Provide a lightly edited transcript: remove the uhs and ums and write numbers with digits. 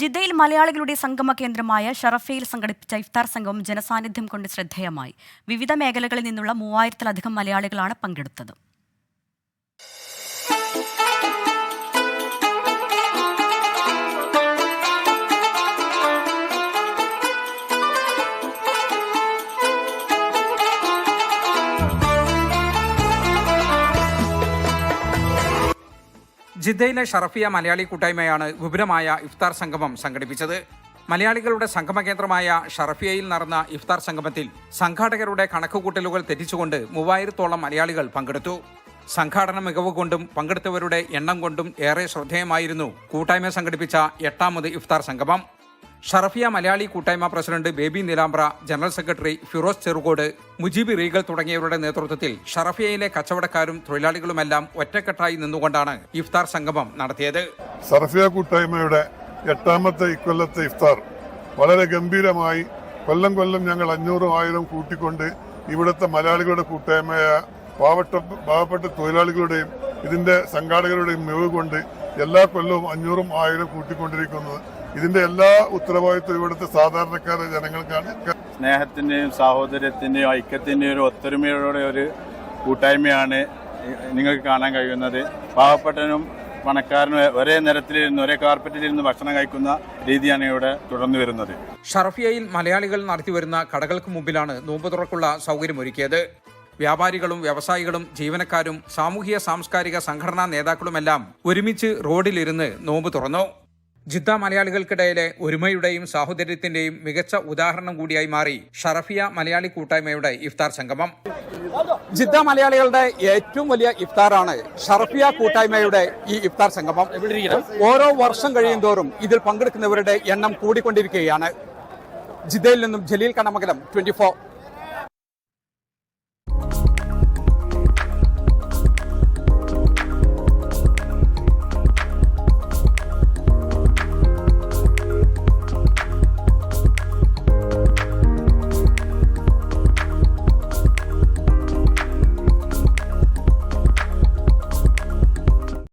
ജിദ്ദയിൽ മലയാളികളുടെ സംഗമ കേന്ദ്രമായ ഷറഫയിൽ സംഘടിപ്പിച്ച ഇഫ്താർ സംഗമം ജനസാന്നിധ്യം കൊണ്ട് ശ്രദ്ധേയമായി. വിവിധ മേഖലകളിൽ നിന്നുള്ള 3000-ലധികം മലയാളികളാണ് പങ്കെടുത്തത്. ജിദ്ദയിലെ ഷറഫിയ മലയാളി കൂട്ടായ്മയാണ് വിപുലമായ ഇഫ്താർ സംഗമം സംഘടിപ്പിച്ചത്. മലയാളികളുടെ സംഗമ കേന്ദ്രമായ ഷറഫിയയിൽ നടന്ന ഇഫ്താർ സംഗമത്തിൽ സംഘാടകരുടെ കണക്കുകൂട്ടലുകൾ തെറ്റിച്ചുകൊണ്ട് 3000-ഓളം മലയാളികൾ പങ്കെടുത്തു. സംഘാടന മികവ് കൊണ്ടും പങ്കെടുത്തവരുടെ എണ്ണം കൊണ്ടും ഏറെ ശ്രദ്ധേയമായിരുന്നു കൂട്ടായ്മ സംഘടിപ്പിച്ച 8ാമത് ഇഫ്താർ സംഗമം. ഷറഫിയ മലയാളി കൂട്ടായ്മ president Baby Nilambra, general secretary Firoz Cherukode, Mujeeb Regal തുടങ്ങിയവരുടെ നേതൃത്വത്തിൽ ഷറഫിയയിലെ കച്ചവടക്കാരും തൊഴിലാളികളുമെല്ലാം ഒറ്റക്കെട്ടായി നിന്നുകൊണ്ടാണ് ഇഫ്താർ സംഗമം നടത്തിയത്. ഷറഫിയ കൂട്ടായ്മയുടെ 8ാമത്തെ ഇക്കൊല്ലത്തെ ഇഫ്താർ വളരെ ഗംഭീരമായി കൊല്ലം ഞങ്ങൾ 500-1000 കൂട്ടിക്കൊണ്ട് ഇവിടുത്തെ മലയാളികളുടെ കൂട്ടായ്മയായ പാവപ്പെട്ട തൊഴിലാളികളുടെയും ഇതിന്റെ സംഘാടകരുടെയും മികവ് കൊണ്ട് എല്ലാ കൊല്ലവും 500-1000 കൂട്ടിക്കൊണ്ടിരിക്കുന്നത്. ഇതിന്റെ എല്ലാ ഉത്തരവാദിത്വം ഇവിടുത്തെ സാധാരണക്കാരായ ജനങ്ങൾക്കാണ്. സ്നേഹത്തിന്റെയും സാഹോദര്യത്തിന്റെയും ഐക്യത്തിന്റെയും ഒരു ഒത്തൊരുമയുടെ ഒരു കൂട്ടായ്മയാണ് നിങ്ങൾക്ക് കാണാൻ കഴിയുന്നത്. പാവപ്പെട്ടനും പണക്കാരനും ഒരേ നിരത്തിലിരുന്ന് ഒരേ കാർപ്പറ്റിലിരുന്ന് ഭക്ഷണം കഴിക്കുന്ന രീതിയാണ് ഇവിടെ തുടർന്നു വരുന്നത്. ഷറഫിയയിൽ മലയാളികൾ നടത്തിവരുന്ന കടകൾക്ക് മുമ്പിലാണ് നോമ്പ് തുറക്കുള്ള സൗകര്യമൊരുക്കിയത്. വ്യാപാരികളും വ്യവസായികളും ജീവനക്കാരും സാമൂഹിക സാംസ്കാരിക സംഘടനാ നേതാക്കളുമെല്ലാം ഒരുമിച്ച് റോഡിലിരുന്ന് നോമ്പ് തുറന്നു. ജിദ്ദ മലയാളികൾക്കിടയിലെ ഒരുമയുടെയും സാഹോദര്യത്തിന്റെയും മികച്ച ഉദാഹരണം കൂടിയായി മാറി ഷറഫിയ മലയാളി കൂട്ടായ്മയുടെ ഇഫ്താർ സംഗമം. ജിദ്ദ മലയാളികളുടെ ഏറ്റവും വലിയ ഇഫ്താറാണ് ഷറഫിയ കൂട്ടായ്മയുടെ ഈ ഇഫ്താർ സംഗമം. ഓരോ വർഷം കഴിയുന്തോറും ഇതിൽ പങ്കെടുക്കുന്നവരുടെ എണ്ണം കൂടിക്കൊണ്ടിരിക്കുകയാണ്. ജിദ്ദയിൽ നിന്നും ജലീൽ കണ്ണമംഗലം, 24.